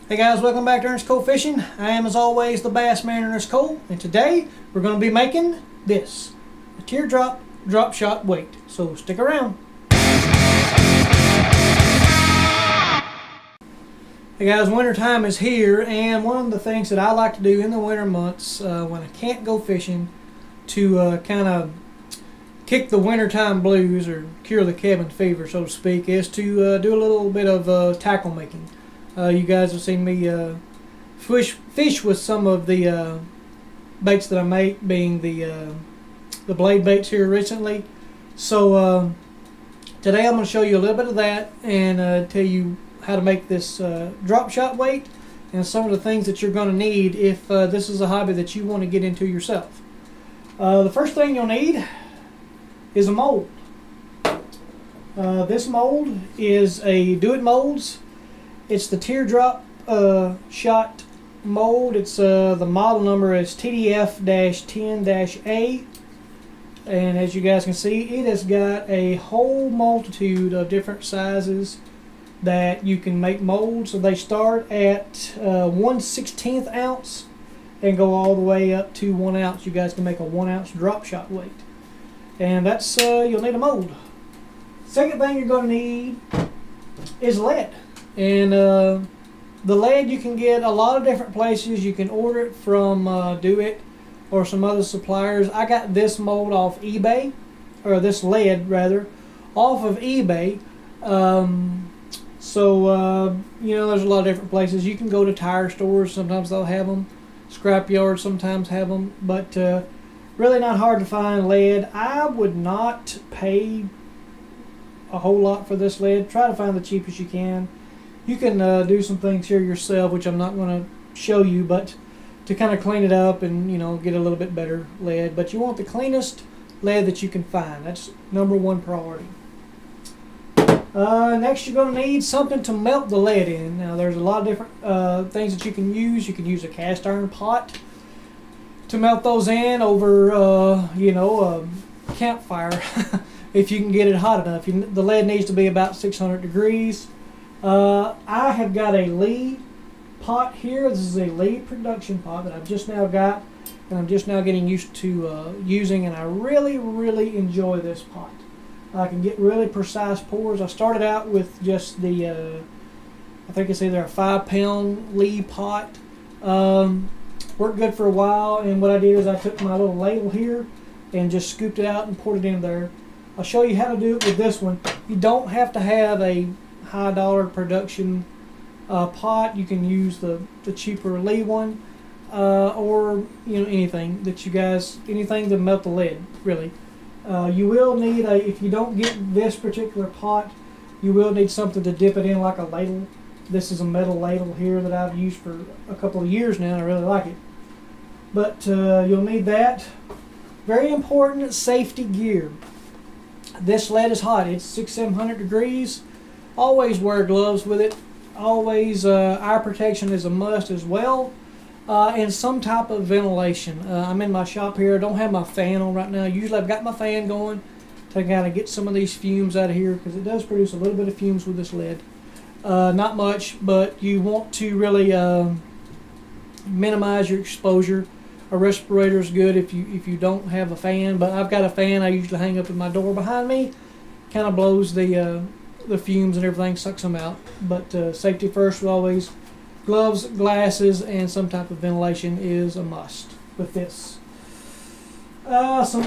Hey guys, welcome back to Ernest Cole Fishing. I am as always the Bass Man Ernest Cole, and today we're going to be making this, a teardrop drop shot weight. So stick around. Hey guys, winter time is here, and one of the things that I like to do in the winter months when I can't go fishing to kind of kick the wintertime blues or cure the cabin fever, so to speak, is to do a little bit of tackle making. You guys have seen me fish with some of the baits that I make, being the blade baits here recently. So today I'm going to show you a little bit of that and tell you how to make this drop shot weight and some of the things that you're going to need if this is a hobby that you want to get into yourself. The first thing you'll need is a mold. This mold is a Do It Molds. It's the teardrop shot mold. It's the model number is TDF-10-A, and as you guys can see, it has got a whole multitude of different sizes that you can make molds. So they start at 1/16 ounce and go all the way up to 1 ounce. You guys can make a 1 ounce drop shot weight, and that's you'll need a mold. Second thing you're going to need is lead. And the lead you can get a lot of different places. You can order it from Do It or some other suppliers. I got this mold off eBay, or this lead rather, off of eBay. You know, there's a lot of different places. You can go to tire stores. Sometimes they'll have them. Scrap yards sometimes have them. But really not hard to find lead. I would not pay a whole lot for this lead. Try to find the cheapest you can. You can do some things here yourself, which I'm not going to show you, but to kind of clean it up and, you know, get a little bit better lead. But you want the cleanest lead that you can find. That's #1 priority. Next, you're going to need something to melt the lead in. Now, there's a lot of different things that you can use. You can use a cast iron pot to melt those in over, you know, a campfire if you can get it hot enough. The lead needs to be about 600 degrees. I have got a Lee pot here. This is a Lee production pot that I've just now got, and I'm just now getting used to using, and I really enjoy this pot. I can get really precise pours. I started out with just the, I think it's either a 5-pound Lee pot. Worked good for a while, and what I did is I took my little ladle here and just scooped it out and poured it in there. I'll show you how to do it with this one. You don't have to have a high dollar production pot. You can use the cheaper Lee one, or you know, anything that you guys, anything to melt the lead, really. You will need if you don't get this particular pot, you will need something to dip it in, like a ladle. This is a metal ladle here that I've used for a couple of years now, and I really like it. But you'll need that. Very important safety gear. This lead is hot. It's 600-700 degrees. Always wear gloves with it. Always eye protection is a must as well, and some type of ventilation. I'm in my shop here. I don't have my fan on right now. Usually I've got my fan going to kind of get some of these fumes out of here, because it does produce a little bit of fumes with this lead. Not much, but you want to really minimize your exposure. A respirator is good if you don't have a fan, but I've got a fan I usually hang up in my door behind me. Kind of blows the fumes and everything, sucks them out. But safety first with always. Gloves, glasses, and some type of ventilation is a must with this. Some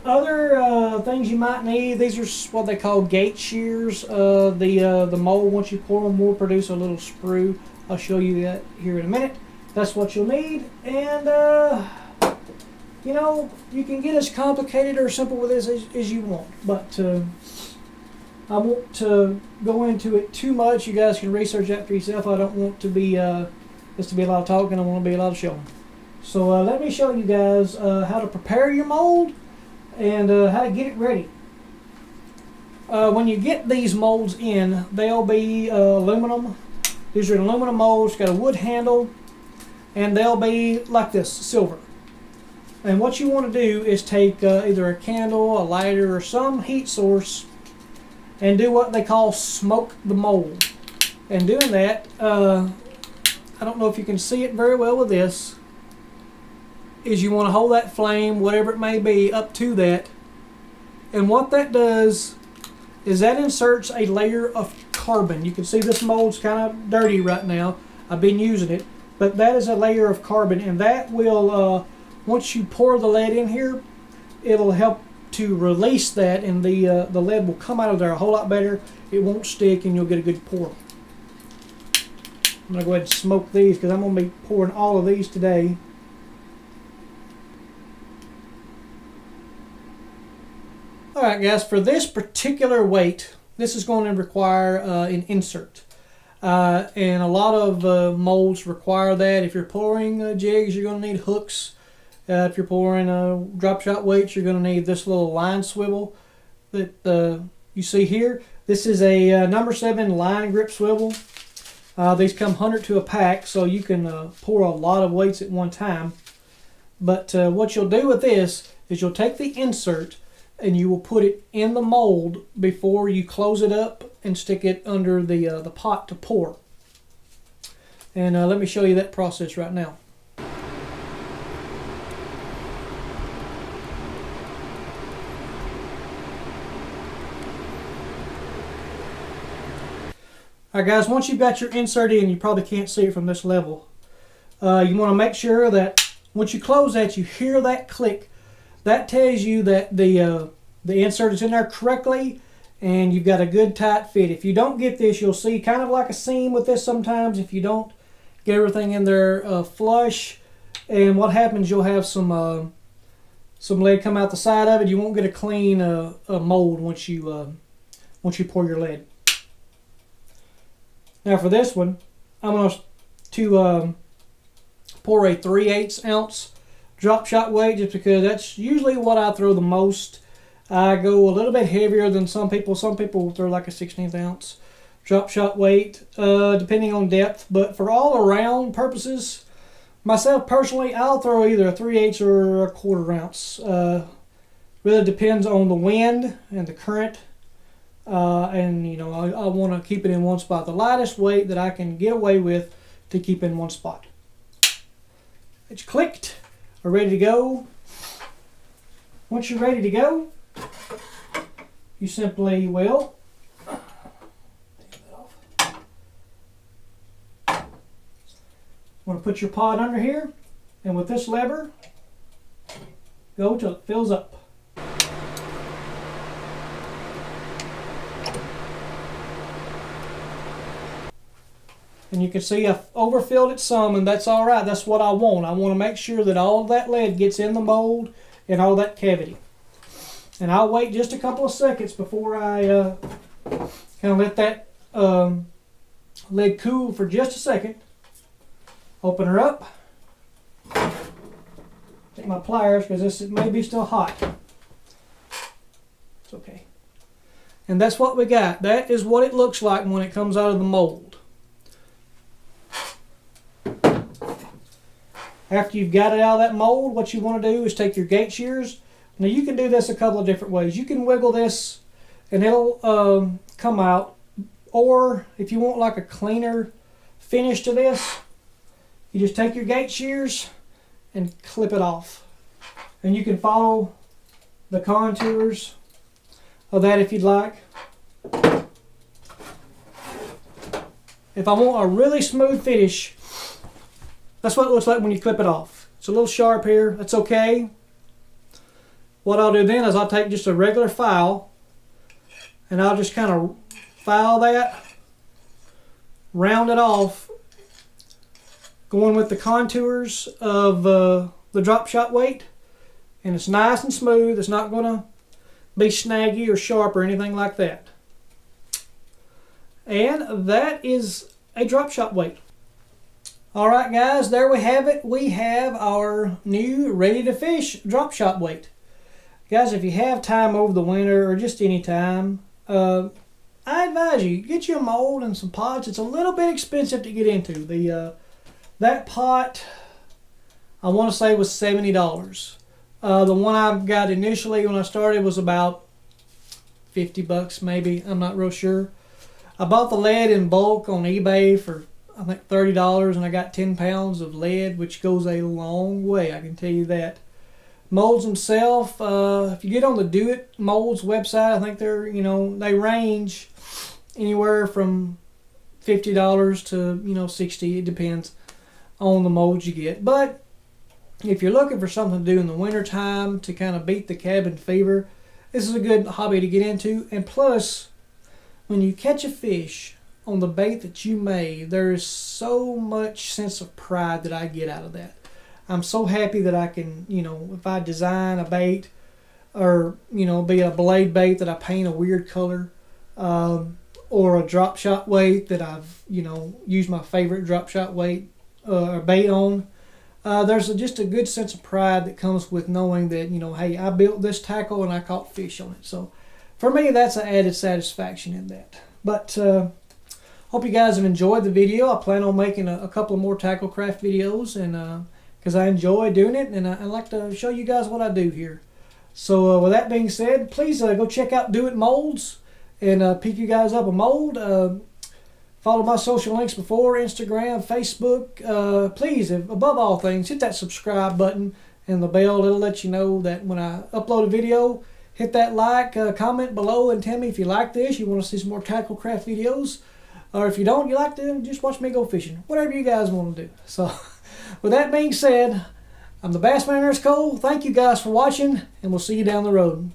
other things you might need. These are what they call gate shears. The mold, once you pour them, will produce a little sprue. I'll show you that here in a minute. That's what you'll need. And you know, you can get as complicated or simple with this as you want, but I won't go into it too much. You guys can research that for yourself. I don't want to be this to be a lot of talking. I want to be a lot of showing. So let me show you guys how to prepare your mold and how to get it ready. When you get these molds in, they'll be aluminum. These are aluminum molds, got a wood handle, and they'll be like this, silver. And what you want to do is take either a candle, a lighter, or some heat source and do what they call smoke the mold. And doing that, I don't know if you can see it very well with this, is you want to hold that flame, whatever it may be, up to that. And what that does is that inserts a layer of carbon. You can see this mold's kind of dirty right now. I've been using it. But that is a layer of carbon, and that will, once you pour the lead in here, it'll help to release that, and the lead will come out of there a whole lot better. It won't stick, and you'll get a good pour. I'm going to go ahead and smoke these because I'm going to be pouring all of these today. Alright guys, for this particular weight, this is going to require an insert. And a lot of molds require that. If you're pouring jigs, you're going to need hooks. If you're pouring drop shot weights, you're going to need this little line swivel that you see here. This is a number 7 line grip swivel. These come 100 to a pack, so you can pour a lot of weights at one time. But what you'll do with this is you'll take the insert and you will put it in the mold before you close it up and stick it under the pot to pour. And let me show you that process right now. Alright guys, once you've got your insert in, you probably can't see it from this level. You want to make sure that once you close that, you hear that click. That tells you that the insert is in there correctly and you've got a good tight fit. If you don't get this, you'll see kind of like a seam with this sometimes if you don't get everything in there flush. And what happens, you'll have some lead come out the side of it. You won't get a clean mold once you pour your lead. Now for this one, I'm going to pour a 3/8 ounce drop shot weight just because that's usually what I throw the most. I go a little bit heavier than some people. Some people throw like a 1/16 ounce drop shot weight, depending on depth. But for all around purposes, myself personally, I'll throw either a 3/8 or a 1/4 ounce. Really depends on the wind and the current. And you know, I want to keep it in one spot. The lightest weight that I can get away with to keep in one spot. It's clicked. We're ready to go. Once you're ready to go, you simply will want to put your pot under here, and with this lever, go till it fills up. And you can see I've overfilled it some, and that's all right. That's what I want. I want to make sure that all of that lead gets in the mold and all that cavity. And I'll wait just a couple of seconds before I kind of let that lead cool for just a second. Open her up. Take my pliers because this may be still hot. It's okay. And that's what we got. That is what it looks like when it comes out of the mold. After you've got it out of that mold, what you want to do is take your gate shears. Now you can do this a couple of different ways. You can wiggle this and it'll come out. Or if you want like a cleaner finish to this, you just take your gate shears and clip it off. And you can follow the contours of that if you'd like. If I want a really smooth finish, that's what it looks like when you clip it off. It's a little sharp here. That's okay. What I'll do then is I'll take just a regular file and I'll just kind of file that, round it off, going with the contours of the drop shot weight. And it's nice and smooth. It's not going to be snaggy or sharp or anything like that. And that is a drop shot weight. Alright guys, there we have it. We have our new ready to fish drop shot weight. Guys, if you have time over the winter or just any time, I advise you, get you a mold and some pots. It's a little bit expensive to get into. That pot, I want to say was $70. The one I've got initially when I started was about 50 bucks maybe. I'm not real sure. I bought the lead in bulk on eBay for I think $30, and I got 10 pounds of lead, which goes a long way, I can tell you that. Molds themselves, if you get on the Do It Molds website, I think they're, they range anywhere from $50 to, $60. It depends on the molds you get. But if you're looking for something to do in the wintertime to kind of beat the cabin fever, this is a good hobby to get into. And plus, when you catch a fish on the bait that you made, there is so much sense of pride that I get out of that. I'm so happy that I can, if I design a bait or, be a blade bait that I paint a weird color, or a drop shot weight that I've, used my favorite drop shot weight or bait on. There's just a good sense of pride that comes with knowing that, hey, I built this tackle and I caught fish on it. So for me, that's an added satisfaction in that. But hope you guys have enjoyed the video. I plan on making a couple of more tackle craft videos, and because I enjoy doing it, and I like to show you guys what I do here. So with that being said, please go check out Do It Molds and pick you guys up a mold. Follow my social links before, Instagram, Facebook. Please, above all things, hit that subscribe button and the bell. It'll let you know that when I upload a video. Hit that like, comment below and tell me if you like this, you want to see some more tackle craft videos. Or if you don't, you like to just watch me go fishing. Whatever you guys want to do. So, with that being said, I'm the Bassman Ernest Cole. Thank you guys for watching, and we'll see you down the road.